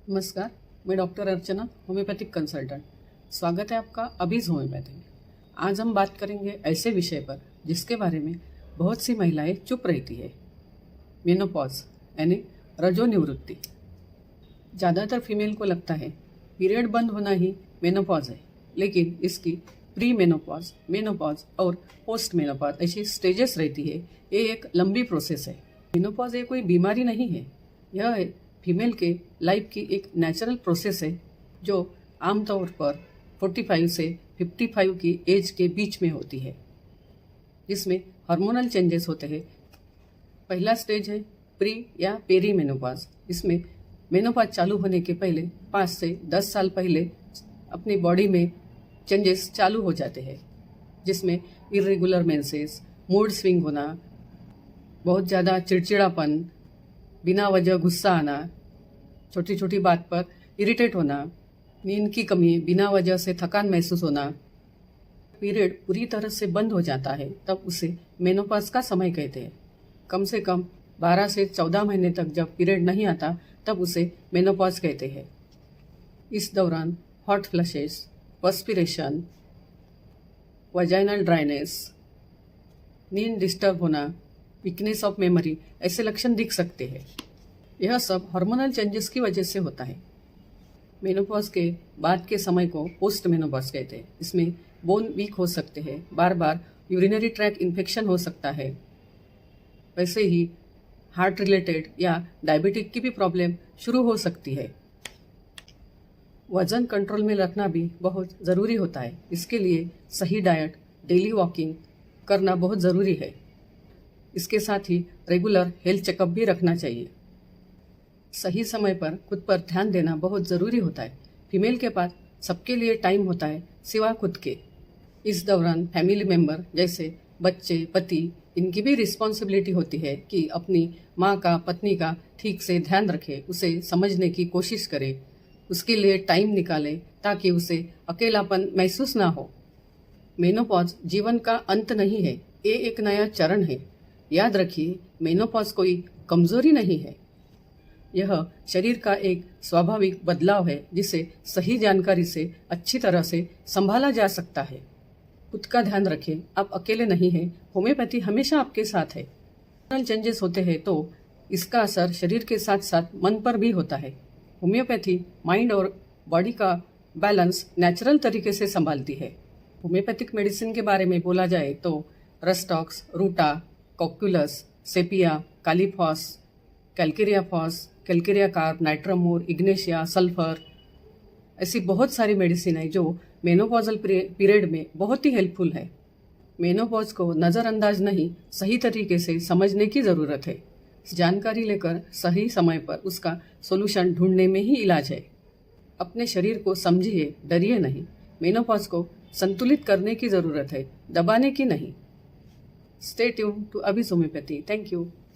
नमस्कार, मैं डॉक्टर अर्चना, homeopathic consultant. स्वागत है आपका अभीज होम्योपैथी में। आज हम बात करेंगे ऐसे विषय पर जिसके बारे में बहुत सी महिलाएं चुप रहती है। मेनोपॉज यानी रजोनिवृत्ति। ज़्यादातर फीमेल को लगता है पीरियड बंद होना ही मेनोपॉज है, लेकिन इसकी प्री मेनोपॉज, मेनोपॉज और पोस्ट मेनोपॉज ऐसी स्टेजेस रहती है। ये एक लंबी प्रोसेस है। मेनोपॉज ये कोई बीमारी नहीं है, यह फीमेल के लाइफ की एक नेचुरल प्रोसेस है जो आमतौर पर 45 से 55 की एज के बीच में होती है, जिसमें हार्मोनल चेंजेस होते हैं। पहला स्टेज है प्री या पेरी मेनोपॉज। इसमें मेनोपॉज चालू होने के पहले 5 से 10 साल पहले अपनी बॉडी में चेंजेस चालू हो जाते हैं, जिसमें इरेगुलर मेंसेस, मूड स्विंग होना, बहुत ज़्यादा चिड़चिड़ापन, बिना वजह गुस्सा आना, छोटी छोटी बात पर इरिटेट होना, नींद की कमी, बिना वजह से थकान महसूस होना। पीरियड पूरी तरह से बंद हो जाता है तब उसे मेनोपॉज का समय कहते हैं। कम से कम 12 से 14 महीने तक जब पीरियड नहीं आता तब उसे मेनोपॉज कहते हैं। इस दौरान hot flushes, perspiration, vaginal dryness, नींद डिस्टर्ब होना, वीकनेस ऑफ मेमोरी ऐसे लक्षण दिख सकते हैं। यह सब हार्मोनल चेंजेस की वजह से होता है। मेनोपॉज के बाद के समय को पोस्ट मेनोपॉज कहते हैं। इसमें बोन वीक हो सकते हैं, बार बार यूरिनरी ट्रैक इन्फेक्शन हो सकता है। वैसे ही हार्ट रिलेटेड या डायबिटिक की भी प्रॉब्लम शुरू हो सकती है। वजन कंट्रोल में रखना भी बहुत ज़रूरी होता है। इसके लिए सही डाइट, डेली वॉकिंग करना बहुत ज़रूरी है। इसके साथ ही रेगुलर हेल्थ चेकअप भी रखना चाहिए। सही समय पर खुद पर ध्यान देना बहुत ज़रूरी होता है। फीमेल के पास सबके लिए टाइम होता है सिवा खुद के। इस दौरान फैमिली मेंबर जैसे बच्चे, पति, इनकी भी रिस्पॉन्सिबिलिटी होती है कि अपनी माँ का, पत्नी का ठीक से ध्यान रखे, उसे समझने की कोशिश करे, उसके लिए टाइम निकाले ताकि उसे अकेलापन महसूस ना हो। मेनोपॉज जीवन का अंत नहीं है, ये एक नया चरण है। याद रखिए, मेनोपॉज कोई कमजोरी नहीं है, यह शरीर का एक स्वाभाविक बदलाव है जिसे सही जानकारी से अच्छी तरह से संभाला जा सकता है। खुद का ध्यान रखें, आप अकेले नहीं हैं। होम्योपैथी हमेशा आपके साथ है। हार्मोनल चेंजेस होते हैं तो इसका असर शरीर के साथ साथ मन पर भी होता है। होम्योपैथी माइंड और बॉडी का बैलेंस नेचुरल तरीके से संभालती है। होम्योपैथिक मेडिसिन के बारे में बोला जाए तो rhus tox, ruta, cocculus, sepia, kali phos, calcarea phos, calcarea carb, नाइट्रामोर, इग्नेशिया, सल्फर, ऐसी बहुत सारी मेडिसिन है जो मेनोपॉजल पीरियड में बहुत ही हेल्पफुल है। मेनोपॉज को नज़रअंदाज नहीं, सही तरीके से समझने की ज़रूरत है। जानकारी लेकर सही समय पर उसका सोल्यूशन ढूंढने में ही इलाज है। अपने शरीर को समझिए, डरिए नहीं। मेनोपॉज को संतुलित करने की ज़रूरत है, दबाने की नहीं। स्टे ट्यून टू अभीज होम्योपैथी। Thank you.